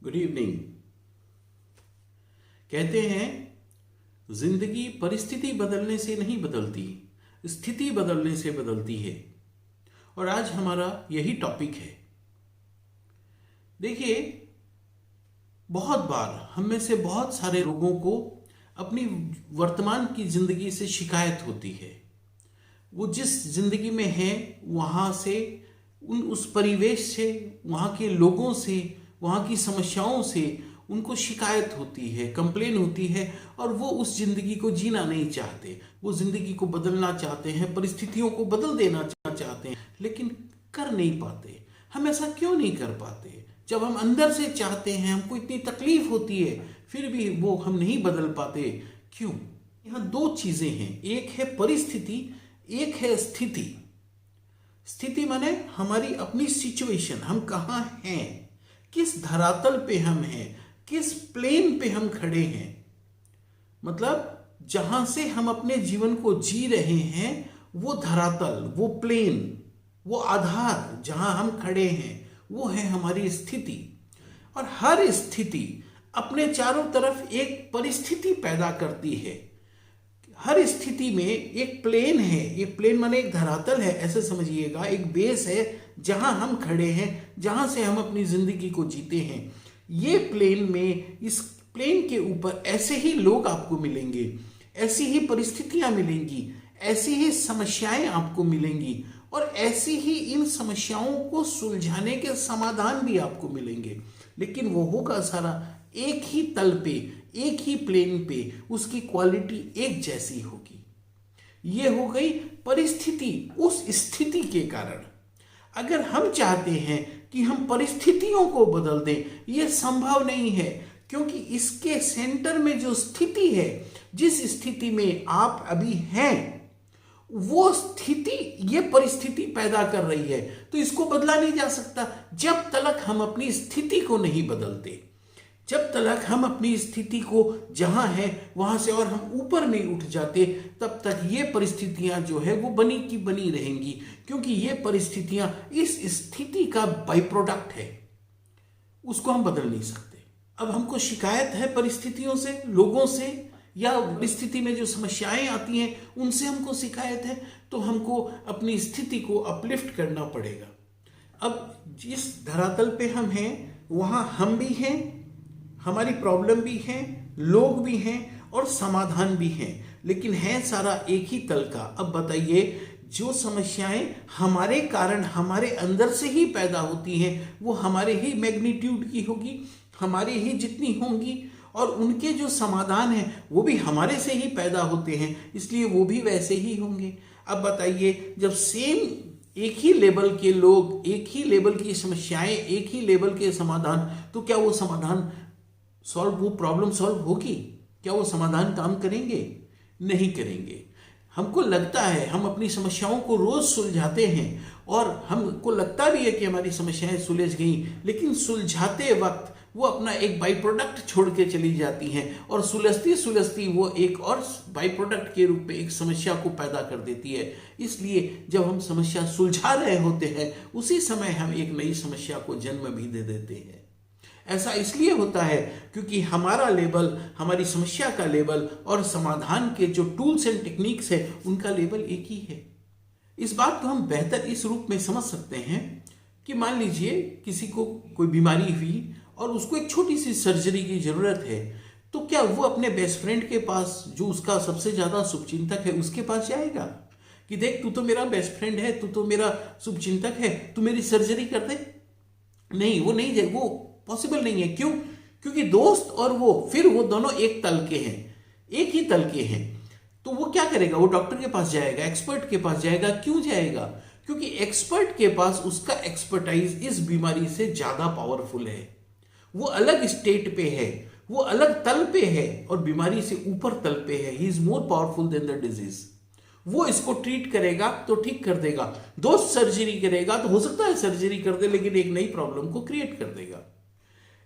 Good evening. कहते हैं जिंदगी परिस्थिति बदलने से नहीं बदलती, स्थिति बदलने से बदलती है। और आज हमारा यही टॉपिक है। देखिए, बहुत बार हम में से बहुत सारे लोगों को अपनी वर्तमान की जिंदगी से शिकायत होती है। वो जिस जिंदगी में है वहां से, उस परिवेश से, वहां के लोगों से, वहाँ की समस्याओं से उनको शिकायत होती है, कंप्लेन होती है, और वो उस जिंदगी को जीना नहीं चाहते। वो जिंदगी को बदलना चाहते हैं, परिस्थितियों को बदल देना चाहते हैं, लेकिन कर नहीं पाते। हम ऐसा क्यों नहीं कर पाते? जब हम अंदर से चाहते हैं, हमको इतनी तकलीफ होती है, फिर भी वो हम नहीं बदल पाते। क्यों? यहाँ दो चीजें हैं, एक है परिस्थिति, एक है स्थिति। स्थिति माने हमारी अपनी सिचुएशन, हम कहाँ हैं, किस धरातल पे हम हैं, किस प्लेन पे हम खड़े हैं। मतलब जहां से हम अपने जीवन को जी रहे हैं, वो धरातल, वो प्लेन, वो आधार जहां हम खड़े हैं, वो है हमारी स्थिति। और हर स्थिति अपने चारों तरफ एक परिस्थिति पैदा करती है। हर स्थिति में एक प्लेन है, एक प्लेन माने एक धरातल है, ऐसे समझिएगा, एक बेस है जहां हम खड़े हैं, जहां से हम अपनी जिंदगी को जीते हैं। ये प्लेन में, इस प्लेन के ऊपर ऐसे ही लोग आपको मिलेंगे, ऐसी ही परिस्थितियां मिलेंगी, ऐसी ही समस्याएं आपको मिलेंगी, और ऐसी ही इन समस्याओं को सुलझाने के समाधान भी आपको मिलेंगे। लेकिन वो होगा सारा एक ही तल पे, एक ही प्लेन पे, उसकी क्वालिटी एक जैसी होगी। ये हो गई परिस्थिति। उस स्थिति के कारण अगर हम चाहते हैं कि हम परिस्थितियों को बदल दें, यह संभव नहीं है, क्योंकि इसके सेंटर में जो स्थिति है, जिस स्थिति में आप अभी हैं, वो स्थिति ये परिस्थिति पैदा कर रही है। तो इसको बदला नहीं जा सकता जब तक हम अपनी स्थिति को नहीं बदलते। जब तक हम अपनी स्थिति को जहां है वहां से और हम ऊपर नहीं उठ जाते, तब तक ये परिस्थितियां जो है वो बनी की बनी रहेंगी, क्योंकि ये परिस्थितियां इस स्थिति का बाई प्रोडक्ट है। उसको हम बदल नहीं सकते। अब हमको शिकायत है परिस्थितियों से, लोगों से, या परिस्थिति में जो समस्याएं आती हैं उनसे हमको शिकायत है, तो हमको अपनी स्थिति को अपलिफ्ट करना पड़ेगा। अब जिस धरातल पे हम हैं वहां हम भी हैं, हमारी प्रॉब्लम भी है, लोग भी हैं, और समाधान भी हैं, लेकिन है सारा एक ही तल का। अब बताइए, जो समस्याएं हमारे कारण हमारे अंदर से ही पैदा होती हैं, वो हमारे ही मैग्नीट्यूड की होगी, हमारे ही जितनी होंगी, और उनके जो समाधान हैं वो भी हमारे से ही पैदा होते हैं, इसलिए वो भी वैसे ही होंगे। अब बताइए, जब सेम एक ही लेवल के लोग, एक ही लेवल की समस्याएं, एक ही लेवल के समाधान, तो क्या वो समाधान सॉल्व, वो प्रॉब्लम सॉल्व होगी? क्या वो समाधान काम करेंगे? नहीं करेंगे। हमको लगता है हम अपनी समस्याओं को रोज सुलझाते हैं, और हमको लगता भी है कि हमारी समस्याएं सुलझ गई, लेकिन सुलझाते वक्त वो अपना एक बाई प्रोडक्ट छोड़ के चली जाती हैं, और सुलझती सुलझती वो एक और बाई प्रोडक्ट के रूप में एक समस्या को पैदा कर देती है। इसलिए जब हम समस्या सुलझा रहे होते हैं, उसी समय हम एक नई समस्या को जन्म भी दे देते हैं। ऐसा इसलिए होता है क्योंकि हमारा लेवल, हमारी समस्या का लेवल, और समाधान के जो टूल्स एंड टेक्निक्स है उनका लेवल एक ही है। इस बात को हम बेहतर इस रूप में समझ सकते हैं कि मान लीजिए किसी को कोई बीमारी हुई और उसको एक छोटी सी सर्जरी की जरूरत है, तो क्या वो अपने बेस्ट फ्रेंड के पास, जो उसका सबसे ज्यादा शुभचिंतक है, उसके पास जाएगा कि देख, तू तो मेरा बेस्ट फ्रेंड है, तू तो मेरा शुभचिंतक है, तू मेरी सर्जरी कर दे? नहीं, वो नहीं जाए, वो पॉसिबल नहीं है। क्यों? क्योंकि दोस्त और वो, फिर वो दोनों एक तल के हैं, एक ही तल के हैं। तो वो क्या करेगा? वो डॉक्टर के पास जाएगा, एक्सपर्ट के पास जाएगा। क्यों जाएगा? क्योंकि एक्सपर्ट के पास उसका एक्सपर्टाइज इस बीमारी से ज्यादा पावरफुल है, वो अलग स्टेट पे है, वो अलग तल पे है, और बीमारी से ऊपर तल पे है। He is more powerful than the disease. वो इसको ट्रीट करेगा तो ठीक कर देगा। दोस्त सर्जरी करेगा तो हो सकता है सर्जरी कर दे, लेकिन एक नई प्रॉब्लम को क्रिएट कर देगा।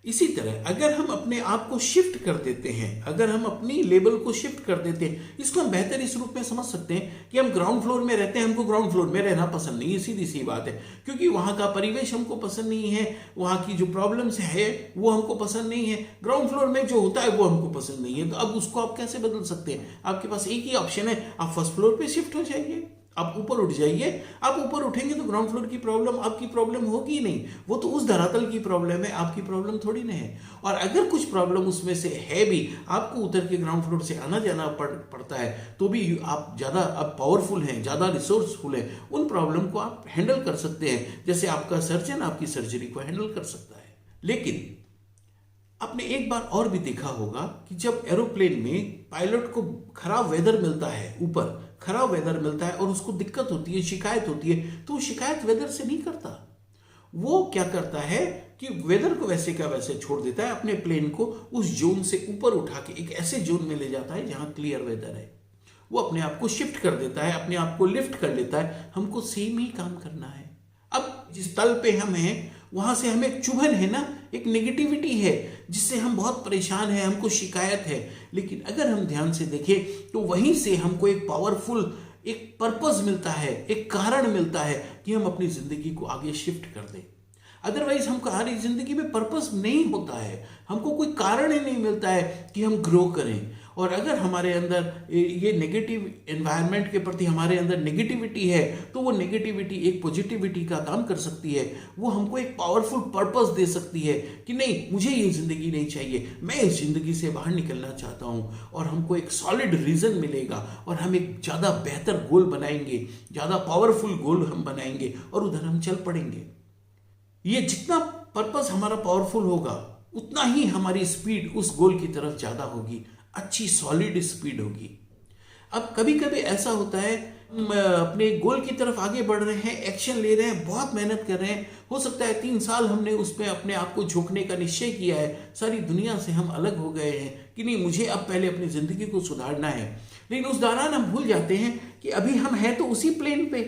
इसी तरह अगर हम अपने आप को शिफ्ट कर देते हैं, अगर हम अपनी लेवल को शिफ्ट कर देते हैं, इसको हम बेहतर इस रूप में समझ सकते हैं कि हम ग्राउंड फ्लोर में रहते हैं, हमको ग्राउंड फ्लोर में रहना पसंद नहीं है, सीधी सी बात है, क्योंकि वहां का परिवेश हमको पसंद नहीं है, वहां की जो प्रॉब्लम्स है वो हमको पसंद नहीं है, ग्राउंड फ्लोर में जो होता है वो हमको पसंद नहीं है। तो अब उसको आप कैसे बदल सकते हैं? आपके पास एक ही ऑप्शन है, आप फर्स्ट फ्लोर पे शिफ्ट हो जाइए, आप ऊपर उठ जाइए। आप ऊपर उठेंगे तो ग्राउंड फ्लोर की प्रॉब्लम आपकी प्रॉब्लम होगी नहीं, वो तो उस धरातल की प्रॉब्लम है, आपकी प्रॉब्लम थोड़ी ना है। और अगर कुछ प्रॉब्लम उसमें से है भी, आपको उतर के ग्राउंड फ्लोर से आना जाना पड़ता है, तो भी आप ज़्यादा अब पावरफुल हैं, ज़्यादा रिसोर्सफुल हैं, उन प्रॉब्लम को आप हैंडल कर सकते हैं, जैसे आपका सर्जन आपकी सर्जरी को हैंडल कर सकता है। लेकिन आपने एक बार और भी देखा होगा कि जब एरोप्लेन में पायलट को खराब वेदर मिलता है, ऊपर खराब वेदर मिलता है और उसको दिक्कत होती है, शिकायत होती है, तो वो शिकायत वेदर से नहीं करता। वो क्या करता है कि वेदर को वैसे का वैसे छोड़ देता है, अपने प्लेन को उस जोन से ऊपर उठा के एक ऐसे जोन में ले जाता है जहां क्लियर वेदर है। वो अपने आप को शिफ्ट कर देता है, अपने आप को लिफ्ट कर लेता है। हमको सेम ही काम करना है। अब जिस तल पे हम हैं वहां से हमें एक चुभन है ना, एक नेगेटिविटी है जिससे हम बहुत परेशान हैं, हमको शिकायत है। लेकिन अगर हम ध्यान से देखें तो वहीं से हमको एक पावरफुल एक पर्पस मिलता है, एक कारण मिलता है कि हम अपनी जिंदगी को आगे शिफ्ट कर दें। अदरवाइज हमको हमारी जिंदगी में पर्पस नहीं होता है, हमको कोई कारण ही नहीं मिलता है कि हम ग्रो करें। और अगर हमारे अंदर ये नेगेटिव एनवायरनमेंट के प्रति हमारे अंदर नेगेटिविटी है, तो वो नेगेटिविटी एक पॉजिटिविटी का काम कर सकती है। वो हमको एक पावरफुल पर्पस दे सकती है कि नहीं, मुझे ये जिंदगी नहीं चाहिए, मैं इस जिंदगी से बाहर निकलना चाहता हूँ। और हमको एक सॉलिड रीजन मिलेगा और हम एक ज़्यादा बेहतर गोल बनाएंगे, ज़्यादा पावरफुल गोल हम बनाएंगे और उधर हम चल पड़ेंगे। ये जितना पर्पस हमारा पावरफुल होगा, उतना ही हमारी स्पीड उस गोल की तरफ ज़्यादा होगी, अच्छी सॉलिड स्पीड होगी। अब कभी कभी ऐसा होता है, अपने गोल की तरफ आगे बढ़ रहे हैं, एक्शन ले रहे हैं, बहुत मेहनत कर रहे हैं, हो सकता है 3 साल हमने उसमें अपने आप को झोंकने का निश्चय किया है, सारी दुनिया से हम अलग हो गए हैं कि नहीं, मुझे अब पहले अपनी जिंदगी को सुधारना है। लेकिन उस दौरान हम भूल जाते हैं कि अभी हम हैं तो उसी प्लेन पे,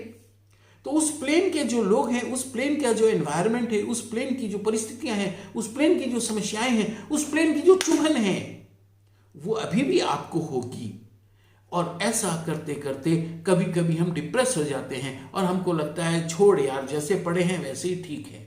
तो उस प्लेन के जो लोग हैं, उस प्लेन का जो एनवायरनमेंट है, उस प्लेन की जो परिस्थितियां हैं, उस प्लेन की जो समस्याएं हैं, उस प्लेन की जो चुभन है, वो अभी भी आपको होगी। और ऐसा करते करते कभी कभी हम डिप्रेस हो जाते हैं और हमको लगता है छोड़ यार, जैसे पड़े हैं वैसे ही ठीक है।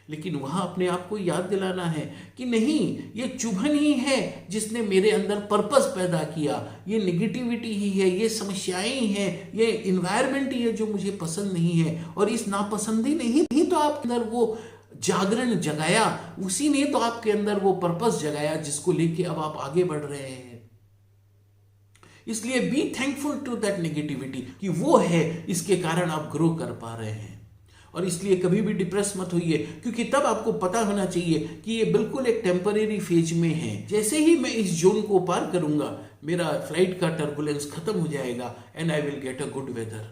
लेकिन वहां अपने आप को याद दिलाना है कि नहीं, ये चुभन ही है जिसने मेरे अंदर पर्पस पैदा किया, ये नेगेटिविटी ही है, ये समस्याएं ही हैं, ये इन्वायरमेंट ही है जो मुझे पसंद नहीं है। और इस नापसंदी ने ही तो आपके अंदर वो जागरण जगाया, उसी ने तो आपके अंदर वो पर्पस जगाया जिसको लेके अब आप आगे बढ़ रहे हैं। इसलिए be thankful to that negativity कि वो है, इसके कारण आप ग्रो कर पा रहे हैं। और इसलिए कभी भी डिप्रेस मत होइए, क्योंकि तब आपको पता होना चाहिए कि ये बिल्कुल एक टेम्परेरी फेज में है। जैसे ही मैं इस जोन को पार करूंगा, मेरा फ्लाइट का टर्बुलेंस खत्म हो जाएगा and I will get a good weather.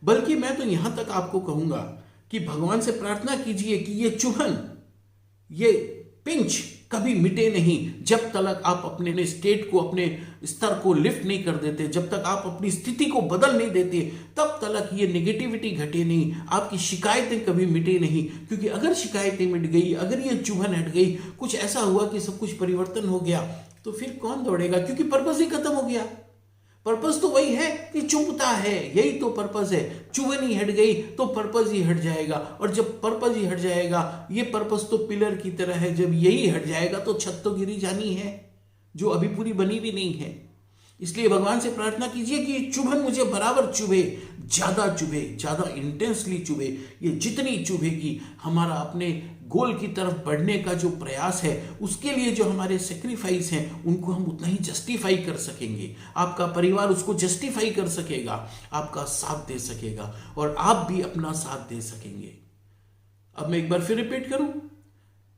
बल्कि मैं तो यहां तक आपको कहूंगा कि भगवान से प्रार्थना कीजिए कि ये चुभन, ये पिंच कभी मिटे नहीं, जब तक आप अपने स्टेट को, अपने स्तर को लिफ्ट नहीं कर देते, जब तक आप अपनी स्थिति को बदल नहीं देते, तब तक ये नेगेटिविटी घटे नहीं, आपकी शिकायतें कभी मिटे नहीं। क्योंकि अगर शिकायतें मिट गई, अगर ये चुभन हट गई, कुछ ऐसा हुआ कि सब कुछ परिवर्तन हो गया, तो फिर कौन दौड़ेगा? क्योंकि पर्पस ही खत्म हो गया। पर्पस तो वही है कि चुभता है, यही तो पर्पस है। चुभन ही हट गई तो पर्पस ही हट जाएगा, और जब पर्पस ही हट जाएगा, ये पर्पस तो पिलर की तरह है, जब यही हट जाएगा तो छत तो गिरी जानी है, जो अभी पूरी बनी भी नहीं है। इसलिए भगवान से प्रार्थना कीजिए कि चुभन मुझे बराबर चुभे, ज्यादा इंटेंसली चुभे। ये जितनी चुभेगी, हमारा अपने गोल की तरफ बढ़ने का जो प्रयास है, उसके लिए जो हमारे सेक्रीफाइस हैं, उनको हम उतना ही जस्टिफाई कर सकेंगे। आपका परिवार उसको जस्टिफाई कर सकेगा, आपका साथ दे सकेगा, और आप भी अपना साथ दे सकेंगे। अब मैं एक बार फिर रिपीट करूं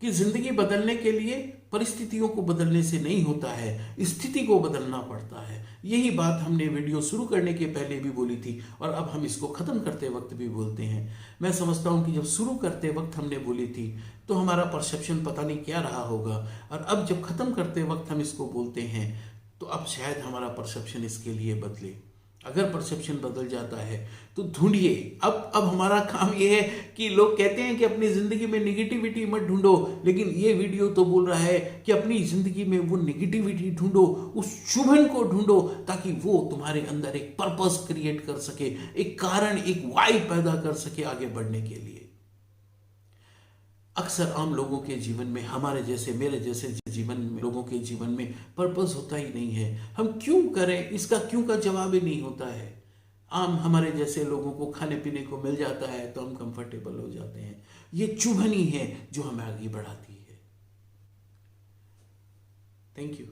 कि जिंदगी बदलने के लिए परिस्थितियों को बदलने से नहीं होता है, स्थिति को बदलना पड़ता है। यही बात हमने वीडियो शुरू करने के पहले भी बोली थी, और अब हम इसको खत्म करते वक्त भी बोलते हैं। मैं समझता हूं कि जब शुरू करते वक्त हमने बोली थी तो हमारा परसेप्शन पता नहीं क्या रहा होगा, और अब जब खत्म करते वक्त हम इसको बोलते हैं तो अब शायद हमारा परसेप्शन इसके लिए बदले। अगर परसेप्शन बदल जाता है तो ढूंढिए। अब हमारा काम ये है कि लोग कहते हैं कि अपनी जिंदगी में निगेटिविटी मत ढूंढो, लेकिन ये वीडियो तो बोल रहा है कि अपनी जिंदगी में वो निगेटिविटी ढूंढो, उस चुभन को ढूंढो, ताकि वो तुम्हारे अंदर एक पर्पस क्रिएट कर सके, एक कारण, एक वाई पैदा कर सके आगे बढ़ने के लिए। अक्सर आम लोगों के जीवन में, हमारे जैसे, मेरे जैसे जीवन में, लोगों के जीवन में पर्पस होता ही नहीं है। हम क्यों करें, इसका क्यों का जवाब ही नहीं होता है। आम हमारे जैसे लोगों को खाने पीने को मिल जाता है तो हम कंफर्टेबल हो जाते हैं। ये चुभन ही है जो हमें आगे बढ़ाती है। Thank you.